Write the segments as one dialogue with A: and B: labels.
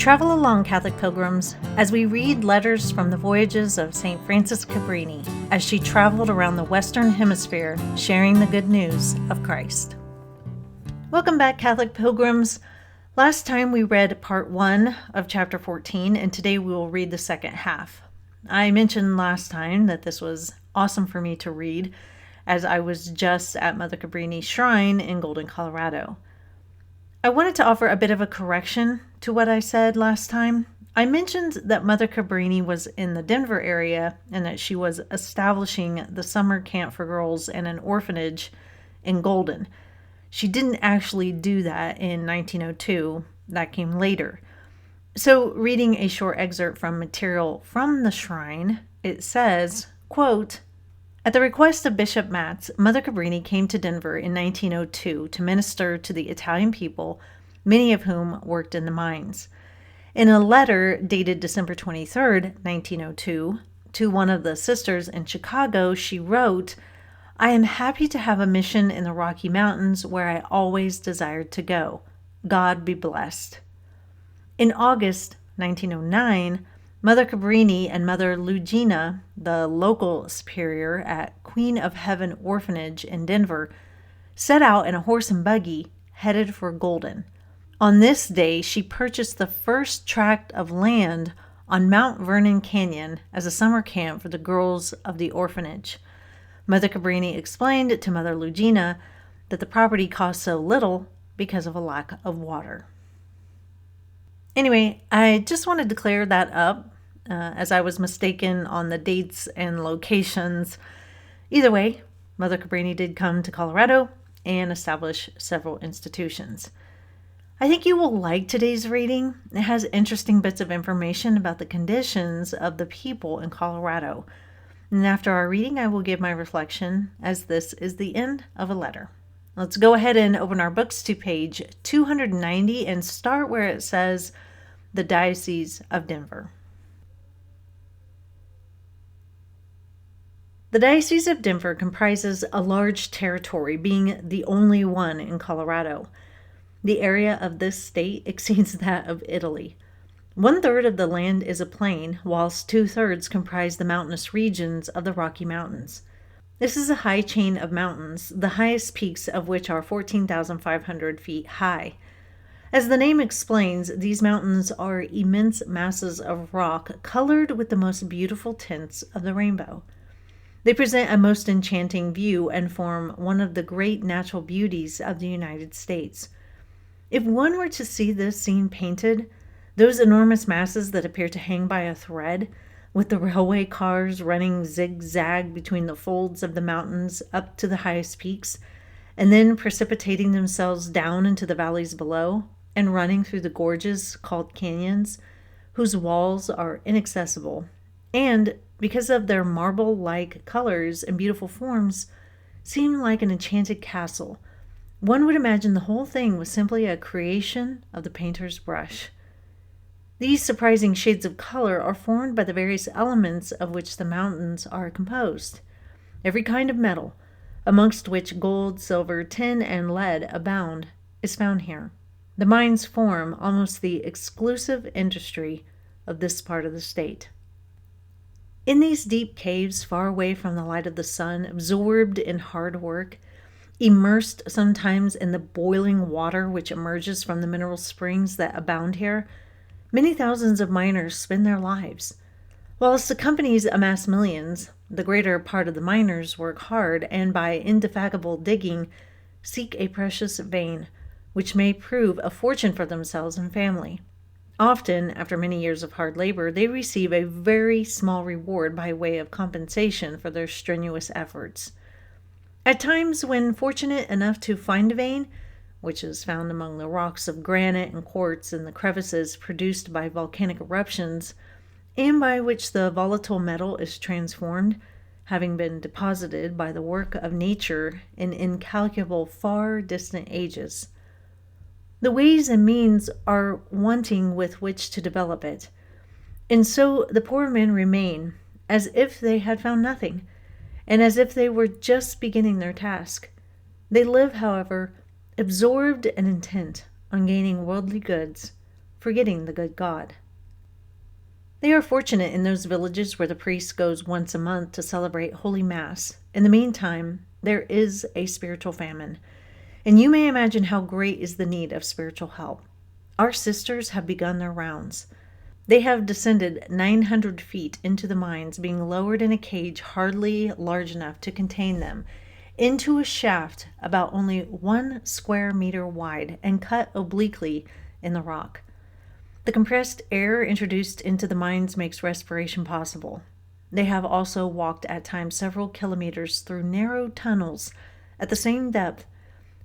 A: Travel along, Catholic pilgrims, as we read letters from the voyages of St. Frances Cabrini as she traveled around the Western Hemisphere sharing the good news of Christ. Welcome back, Catholic pilgrims. Last time we read part 1 of chapter 14, and today we will read the second half. I mentioned last time that this was awesome for me to read, as I was just at Mother Cabrini's shrine in Golden, Colorado. I wanted to offer a bit of a correction to what I said last time. I mentioned that Mother Cabrini was in the Denver area and that she was establishing the summer camp for girls and an orphanage in Golden. She didn't actually do that in 1902. That came later. So, reading a short excerpt from material from the shrine, it says, quote, "At the request of Bishop Matz, Mother Cabrini came to Denver in 1902 to minister to the Italian people, many of whom worked in the mines. In a letter dated December 23, 1902, to one of the sisters in Chicago, she wrote, 'I am happy to have a mission in the Rocky Mountains where I always desired to go. God be blessed.' In August 1909, Mother Cabrini and Mother Lugina, the local superior at Queen of Heaven Orphanage in Denver, set out in a horse and buggy headed for Golden. On this day, she purchased the first tract of land on Mount Vernon Canyon as a summer camp for the girls of the orphanage. Mother Cabrini explained to Mother Lugina that the property cost so little because of a lack of water." Anyway, I just wanted to clear that up, as I was mistaken on the dates and locations. Either way, Mother Cabrini did come to Colorado and establish several institutions. I think you will like today's reading. It has interesting bits of information about the conditions of the people in Colorado. And after our reading, I will give my reflection, as this is the end of a letter. Let's go ahead and open our books to page 290 and start where it says, "The Diocese of Denver." The Diocese of Denver comprises a large territory, being the only one in Colorado. The area of this state exceeds that of Italy. 1/3 of the land is a plain, whilst 2/3 comprise the mountainous regions of the Rocky Mountains. This is a high chain of mountains, the highest peaks of which are 14,500 feet high. As the name explains, these mountains are immense masses of rock colored with the most beautiful tints of the rainbow. They present a most enchanting view and form one of the great natural beauties of the United States. If one were to see this scene painted, those enormous masses that appear to hang by a thread, with the railway cars running zigzag between the folds of the mountains up to the highest peaks, and then precipitating themselves down into the valleys below, and running through the gorges called canyons, whose walls are inaccessible, and, because of their marble-like colors and beautiful forms, seem like an enchanted castle. One would imagine the whole thing was simply a creation of the painter's brush. These surprising shades of color are formed by the various elements of which the mountains are composed. Every kind of metal, amongst which gold, silver, tin, and lead abound, is found here. The mines form almost the exclusive industry of this part of the state. In these deep caves, far away from the light of the sun, absorbed in hard work, immersed sometimes in the boiling water which emerges from the mineral springs that abound here, many thousands of miners spend their lives. Whilst the companies amass millions, the greater part of the miners work hard and by indefatigable digging seek a precious vein, which may prove a fortune for themselves and family. Often, after many years of hard labor, they receive a very small reward by way of compensation for their strenuous efforts. At times, when fortunate enough to find a vein, which is found among the rocks of granite and quartz in the crevices produced by volcanic eruptions, and by which the volatile metal is transformed, having been deposited by the work of nature in incalculable far distant ages, the ways and means are wanting with which to develop it, and so the poor men remain as if they had found nothing, and as if they were just beginning their task. They live, however, absorbed and intent on gaining worldly goods, forgetting the good God. They are fortunate in those villages where the priest goes once a month to celebrate Holy Mass. In the meantime, there is a spiritual famine, and you may imagine how great is the need of spiritual help. Our sisters have begun their rounds. They have descended 900 feet into the mines, being lowered in a cage hardly large enough to contain them, into a shaft about only 1 square meter wide and cut obliquely in the rock. The compressed air introduced into the mines makes respiration possible. They have also walked at times several kilometers through narrow tunnels at the same depth,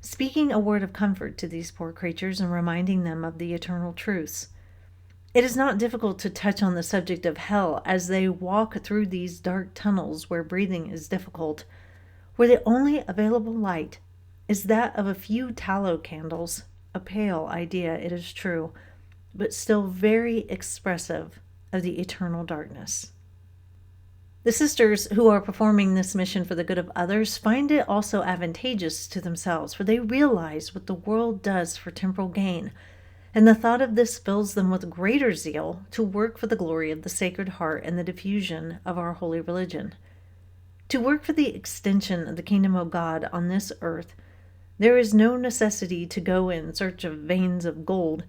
A: speaking a word of comfort to these poor creatures and reminding them of the eternal truths. It is not difficult to touch on the subject of hell as they walk through these dark tunnels where breathing is difficult, where the only available light is that of a few tallow candles, a pale idea, it is true, but still very expressive of the eternal darkness. The sisters who are performing this mission for the good of others find it also advantageous to themselves, for they realize what the world does for temporal gain, and the thought of this fills them with greater zeal to work for the glory of the Sacred Heart and the diffusion of our holy religion. To work for the extension of the kingdom of God on this earth, there is no necessity to go in search of veins of gold,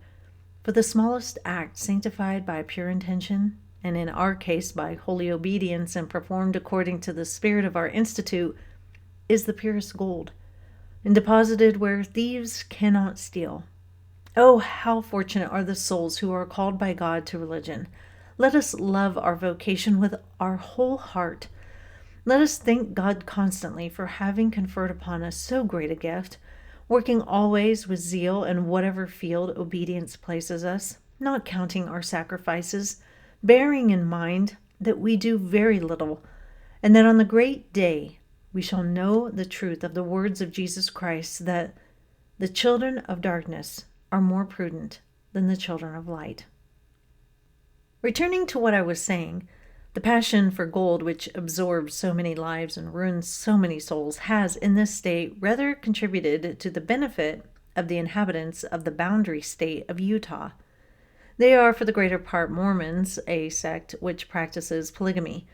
A: for the smallest act sanctified by pure intention, and in our case by holy obedience and performed according to the spirit of our institute, is the purest gold, and deposited where thieves cannot steal. Oh, how fortunate are the souls who are called by God to religion. Let us love our vocation with our whole heart. Let us thank God constantly for having conferred upon us so great a gift, working always with zeal in whatever field obedience places us, not counting our sacrifices, bearing in mind that we do very little, and that on the great day we shall know the truth of the words of Jesus Christ, that the children of darkness are more prudent than the children of light. Returning to what I was saying, the passion for gold, which absorbs so many lives and ruins so many souls, has, in this state, rather contributed to the benefit of the inhabitants of the boundary state of Utah. They are, for the greater part, Mormons, a sect which practices polygamy.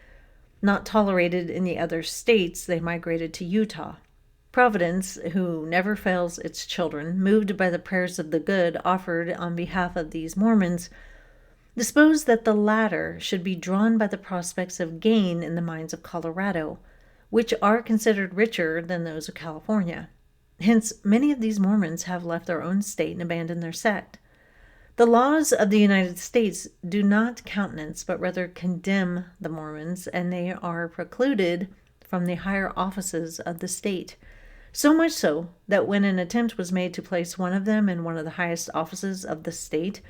A: Not tolerated in the other states, they migrated to Utah. Providence, who never fails its children, moved by the prayers of the good offered on behalf of these Mormons, disposed that the latter should be drawn by the prospects of gain in the mines of Colorado, which are considered richer than those of California. Hence, many of these Mormons have left their own state and abandoned their sect. The laws of the United States do not countenance, but rather condemn the Mormons, and they are precluded from the higher offices of the state. So much so that when an attempt was made to place one of them in one of the highest offices of the state,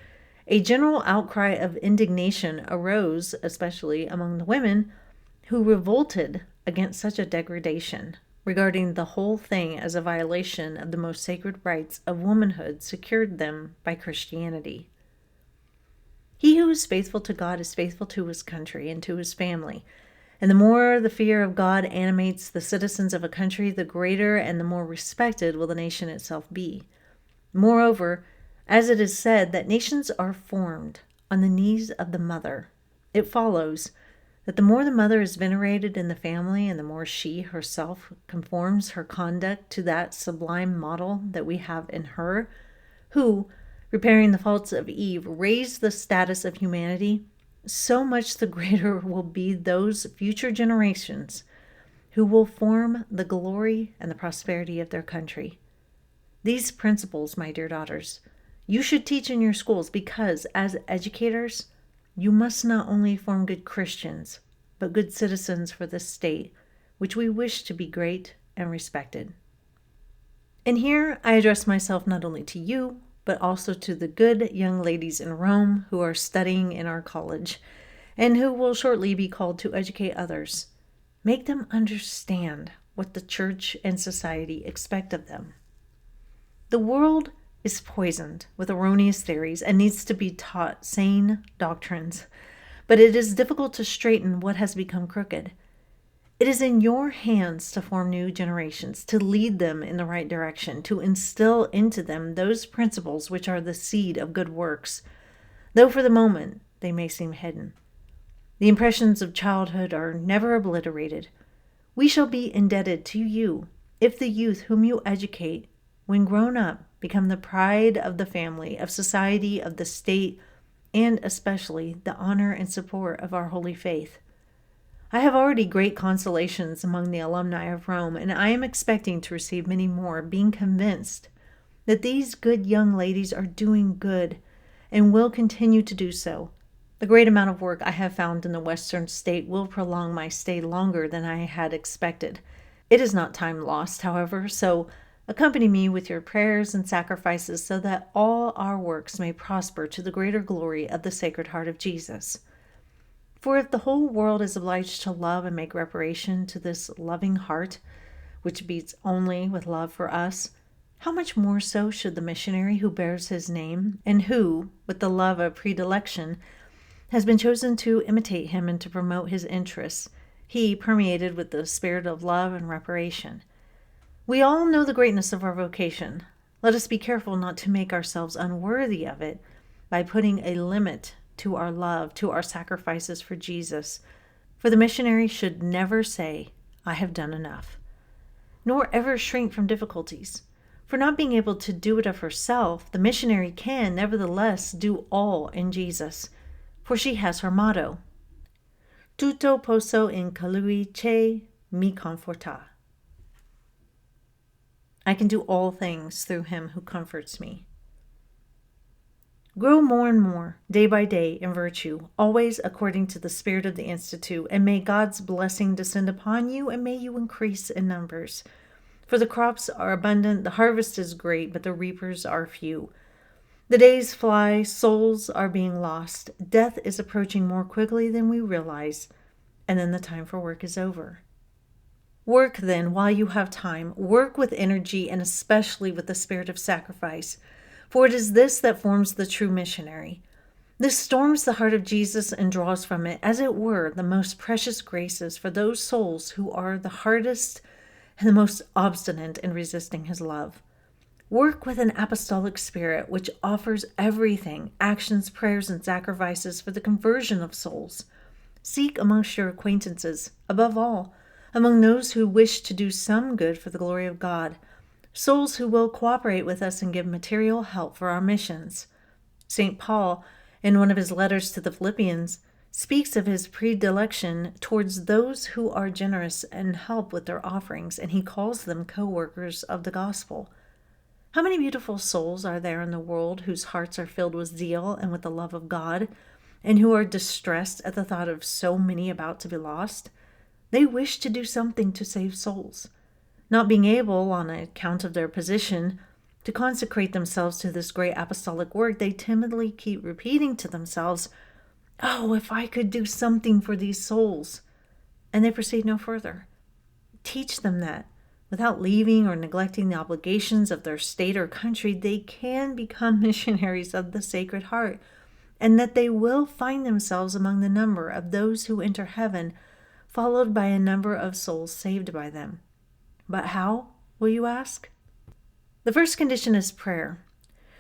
A: a general outcry of indignation arose, especially among the women, who revolted against such a degradation, regarding the whole thing as a violation of the most sacred rights of womanhood secured them by Christianity. He who is faithful to God is faithful to his country and to his family, and the more the fear of God animates the citizens of a country, the greater and the more respected will the nation itself be. Moreover, as it is said that nations are formed on the knees of the mother, it follows that the more the mother is venerated in the family and the more she herself conforms her conduct to that sublime model that we have in her, who, repairing the faults of Eve, raised the status of humanity, so much the greater will be those future generations who will form the glory and the prosperity of their country. These principles, my dear daughters, you should teach in your schools because, as educators, you must not only form good Christians, but good citizens for this state, which we wish to be great and respected. And here I address myself not only to you, but also to the good young ladies in Rome who are studying in our college, and who will shortly be called to educate others. Make them understand what the church and society expect of them. The world is poisoned with erroneous theories and needs to be taught sane doctrines, but it is difficult to straighten what has become crooked. It is in your hands to form new generations, to lead them in the right direction, to instill into them those principles which are the seed of good works. though for the moment they may seem hidden. The impressions of childhood are never obliterated. We shall be indebted to you if the youth whom you educate, when grown up, become the pride of the family, of society, of the state, and especially the honor and support of our holy faith. I have already great consolations among the alumni of Rome, and I am expecting to receive many more, being convinced that these good young ladies are doing good and will continue to do so. The great amount of work I have found in the Western state will prolong my stay longer than I had expected. It is not time lost, however, so accompany me with your prayers and sacrifices so that all our works may prosper to the greater glory of the Sacred Heart of Jesus. For if the whole world is obliged to love and make reparation to this loving heart, which beats only with love for us, how much more so should the missionary who bears his name, and who, with the love of predilection, has been chosen to imitate him and to promote his interests, he permeated with the spirit of love and reparation. We all know the greatness of our vocation. Let us be careful not to make ourselves unworthy of it by putting a limit to our love, to our sacrifices for Jesus. For the missionary should never say, I have done enough, nor ever shrink from difficulties. For not being able to do it of herself, the missionary can nevertheless do all in Jesus. For she has her motto, Tutto posso in colui che mi conforta. I can do all things through him who comforts me. Grow more and more, day by day, in virtue, always according to the spirit of the Institute, and may God's blessing descend upon you, and may you increase in numbers. For the crops are abundant, the harvest is great, but the reapers are few. The days fly, souls are being lost, death is approaching more quickly than we realize, and then the time for work is over. Work then while you have time, work with energy and especially with the spirit of sacrifice, for it is this that forms the true missionary. This storms the heart of Jesus and draws from it, as it were, the most precious graces for those souls who are the hardest and the most obstinate in resisting his love. Work with an apostolic spirit which offers everything, actions, prayers, and sacrifices for the conversion of souls. Seek amongst your acquaintances, above all, among those who wish to do some good for the glory of God, souls who will cooperate with us and give material help for our missions. St. Paul, in one of his letters to the Philippians, speaks of his predilection towards those who are generous and help with their offerings, and he calls them co-workers of the gospel. How many beautiful souls are there in the world whose hearts are filled with zeal and with the love of God, and who are distressed at the thought of so many about to be lost? They wish to do something to save souls. Not being able, on account of their position, to consecrate themselves to this great apostolic work, they timidly keep repeating to themselves, "Oh, if I could do something for these souls," and they proceed no further. Teach them that, without leaving or neglecting the obligations of their state or country, they can become missionaries of the Sacred Heart, and that they will find themselves among the number of those who enter heaven, followed by a number of souls saved by them. But how, will you ask? The first condition is prayer.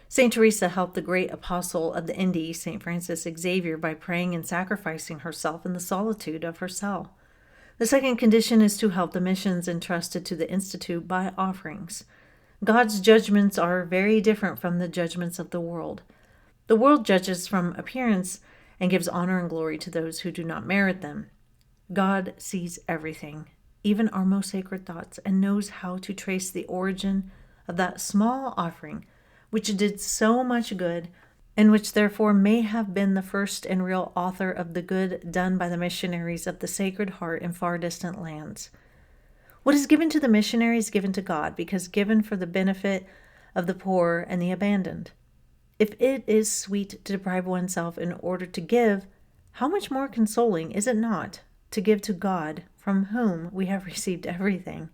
A: St. Teresa helped the great apostle of the Indies, St. Francis Xavier, by praying and sacrificing herself in the solitude of her cell. The second condition is to help the missions entrusted to the Institute by offerings. God's judgments are very different from the judgments of the world. The world judges from appearance and gives honor and glory to those who do not merit them. God sees everything, even our most sacred thoughts, and knows how to trace the origin of that small offering which did so much good, and which therefore may have been the first and real author of the good done by the missionaries of the Sacred Heart in far distant lands. What is given to the missionary is given to God, because given for the benefit of the poor and the abandoned. If it is sweet to deprive oneself in order to give, how much more consoling is it not to give to God, from whom we have received everything?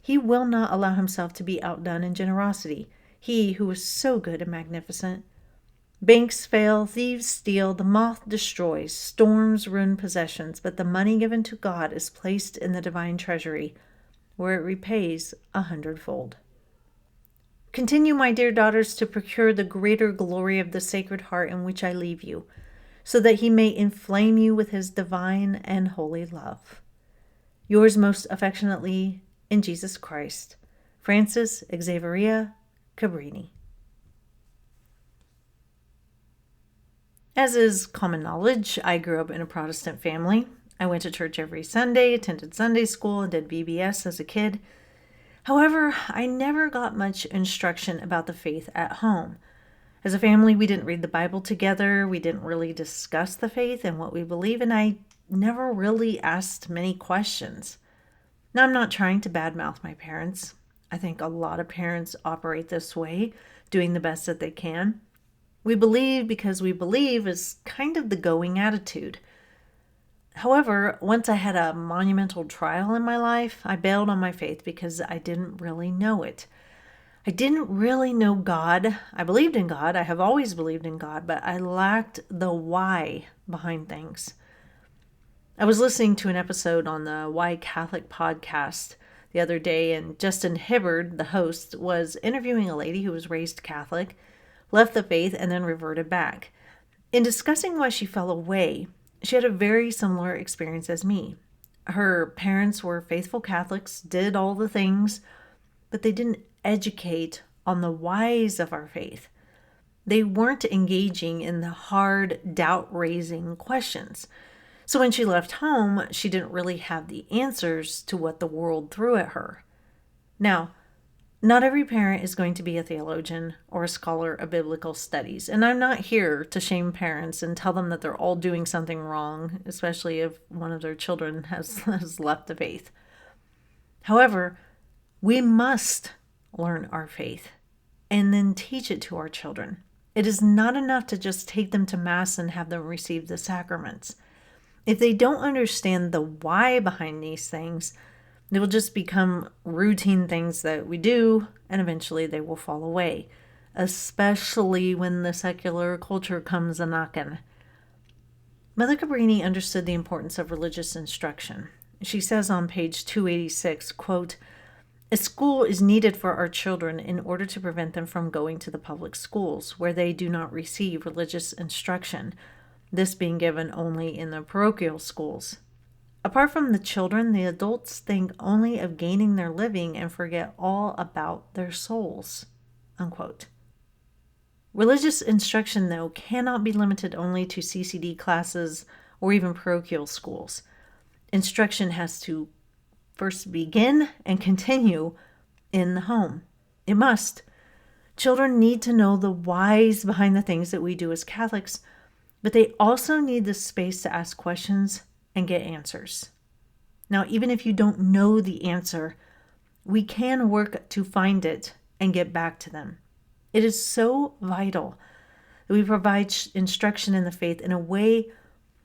A: He will not allow himself to be outdone in generosity, he who is so good and magnificent. Banks fail, thieves steal, the moth destroys, storms ruin possessions, but the money given to God is placed in the divine treasury, where it repays 100-fold. Continue, my dear daughters, to procure the greater glory of the Sacred Heart in which I leave you, so that he may inflame you with his divine and holy love. Yours most affectionately in Jesus Christ, Francis Xavier Cabrini. As is common knowledge, I grew up in a Protestant family. I went to church every Sunday, attended Sunday school, and did VBS as a kid. However, I never got much instruction about the faith at home. As a family, we didn't read the Bible together. We didn't really discuss the faith and what we believe, and I never really asked many questions. Now, I'm not trying to badmouth my parents. I think a lot of parents operate this way, doing the best that they can. We believe because we believe is kind of the going attitude. However, once I had a monumental trial in my life, I bailed on my faith because I didn't really know it. I didn't really know God. I believed in God. I have always believed in God, but I lacked the why behind things. I was listening to an episode on the Why Catholic podcast the other day, and Justin Hibbard, the host, was interviewing a lady who was raised Catholic, left the faith, and then reverted back. In discussing why she fell away, she had a very similar experience as me. Her parents were faithful Catholics, did all the things, but they didn't educate on the whys of our faith. They weren't engaging in the hard, doubt-raising questions. So when she left home, she didn't really have the answers to what the world threw at her. Now, not every parent is going to be a theologian or a scholar of biblical studies, and I'm not here to shame parents and tell them that they're all doing something wrong, especially if one of their children has left the faith. However, we must learn our faith and then teach it to our children. It is not enough to just take them to Mass and have them receive the sacraments. If they don't understand the why behind these things, they will just become routine things that we do, and eventually they will fall away, especially when the secular culture comes a-knockin'. Mother Cabrini understood the importance of religious instruction. She says on page 286, quote, "A school is needed for our children in order to prevent them from going to the public schools, where they do not receive religious instruction, this being given only in the parochial schools. Apart from the children, the adults think only of gaining their living and forget all about their souls." Unquote. Religious instruction, though, cannot be limited only to CCD classes or even parochial schools. Instruction has to first begin and continue in the home. It must. Children need to know the whys behind the things that we do as Catholics, but they also need the space to ask questions and get answers. Now, even if you don't know the answer, we can work to find it and get back to them. It is so vital that we provide instruction in the faith in a way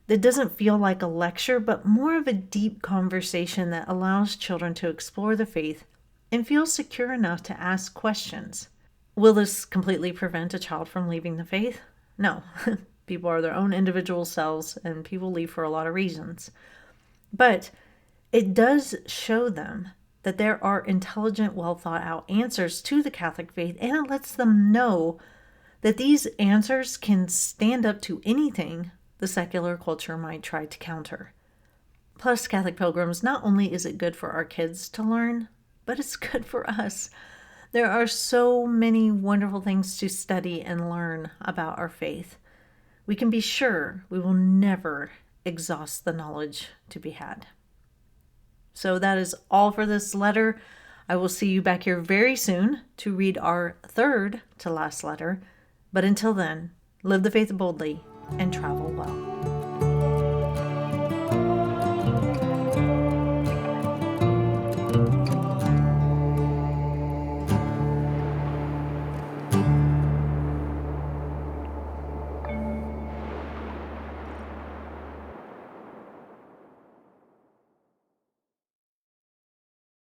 A: that doesn't feel like a lecture, but more of a deep conversation that allows children to explore the faith and feel secure enough to ask questions. Will this completely prevent a child from leaving the faith? No. People are their own individual selves, and people leave for a lot of reasons. But it does show them that there are intelligent, well thought out answers to the Catholic faith, and it lets them know that these answers can stand up to anything the secular culture might try to counter. Plus, Catholic Pilgrims, not only is it good for our kids to learn, but it's good for us. There are so many wonderful things to study and learn about our faith. We can be sure we will never exhaust the knowledge to be had. So that is all for this letter. I will see you back here very soon to read our third to last letter. But until then, live the faith boldly and travel well.